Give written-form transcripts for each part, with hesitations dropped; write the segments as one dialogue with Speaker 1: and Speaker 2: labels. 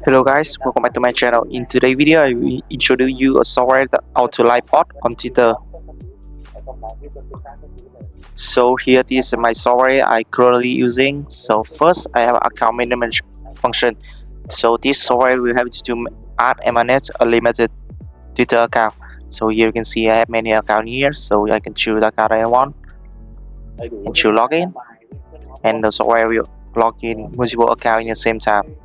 Speaker 1: Hello guys, welcome back to my channel. In today's video, I will introduce you a software that auto live bot on Twitter. So here is my software I currently using. So first, I have account management function. So this software will help you to add and manage a limited Twitter account. So here you can see I have many accounts here. So I can choose the account I want and choose login, and the software will log in multiple accounts in the same time.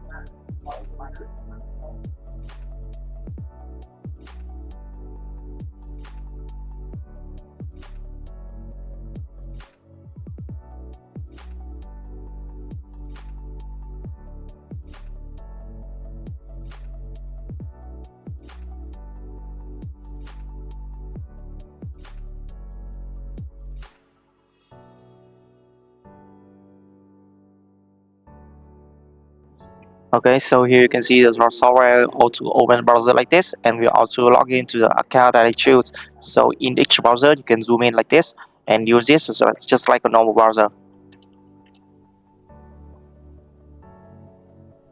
Speaker 1: Okay, so here you can see the software auto open browser like this, and we also log into the account that I choose. So in each browser, you can zoom in like this and use this. So it's just like a normal browser.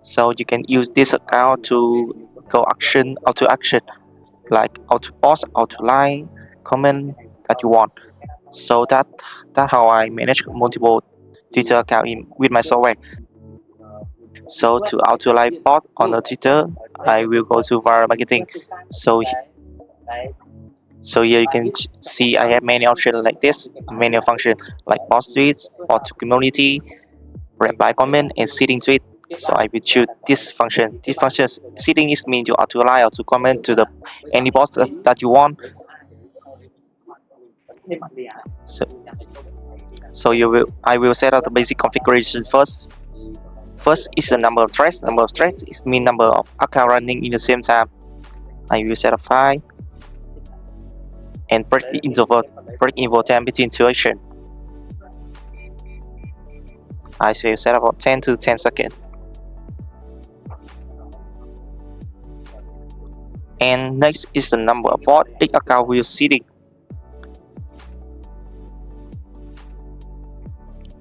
Speaker 1: So you can use this account to go auto action, like auto post, auto line, comment that you want. So that's how I manage multiple Twitter account in with my software. So to auto live bot on the Twitter, I will go to viral marketing. So here you can see I have many options like this, many function like post tweets, auto community, reply comment, and sitting tweet. So I will choose this function. This function sitting is mean to auto lie or to comment to the any post that you want. So you will I will set up the basic configuration first. First is the number of threads. Number of threads is mean number of account running in the same time. I will set a 5 and break interval time between two actions. I will set about 10 to 10 seconds. And next is the number of bots each account will sitting.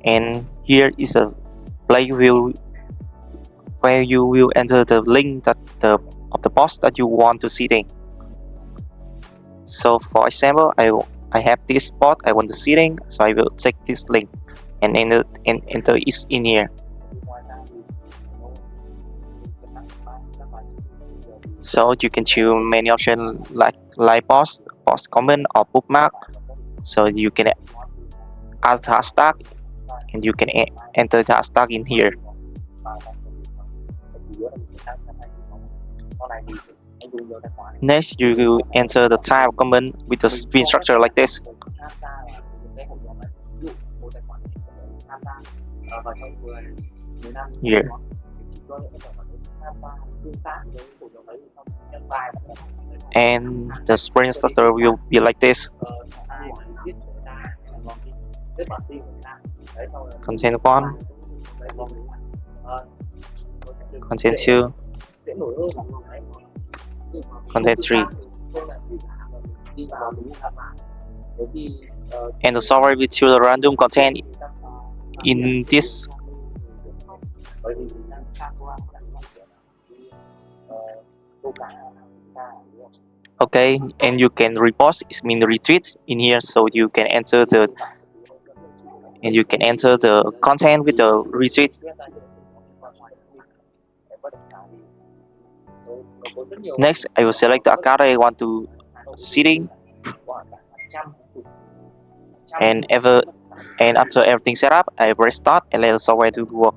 Speaker 1: And here is a play wheel where you will enter the link that of the box that you want to sitting. So for example, I have this bot I want to sitting, so I will take this link and enter it in here. So you can choose many options like live post, post comment, or bookmark. So you can add hashtag, and you can enter the hashtag in here. Next, you will enter the type of comment with the string structure like this. Here. And the string structure will be like this. Content 1, content 2, content 3. And the software will choose the random content in this. Okay, and you can repost, it means retweet in here, so you can enter the content with the retweet. Next, I will select the account I want to sitting, and after everything set up, I press start and let the software do the work.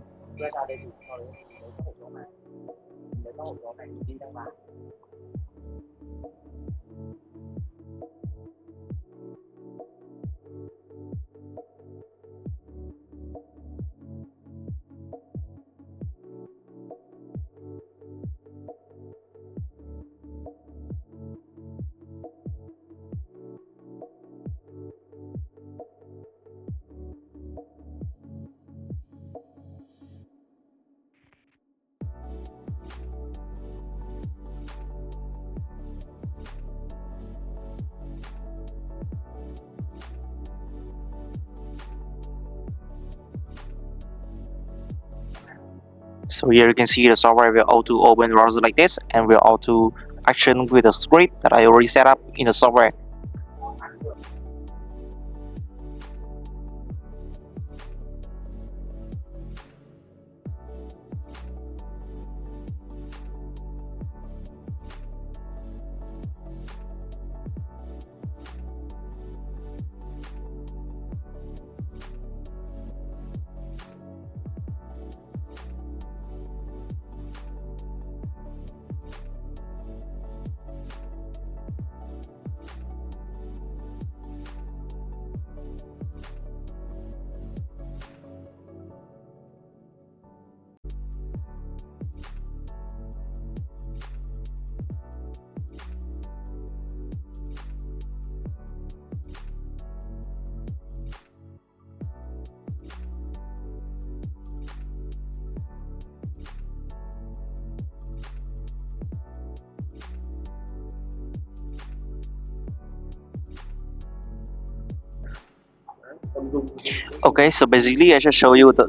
Speaker 1: So here you can see the software will auto open browser like this and will auto action with the script that I already set up in the software. Okay, so basically I just show you the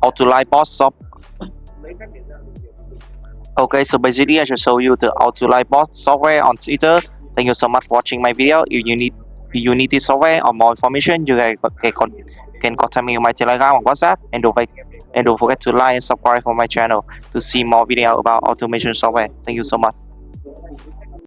Speaker 1: auto light box Okay, so basically I just show you the auto light box software on Twitter. Thank you so much for watching my video. If you need this software or more information, you guys can contact me on my Telegram or WhatsApp, and don't forget to like and subscribe for my channel to see more video about automation software. Thank you so much.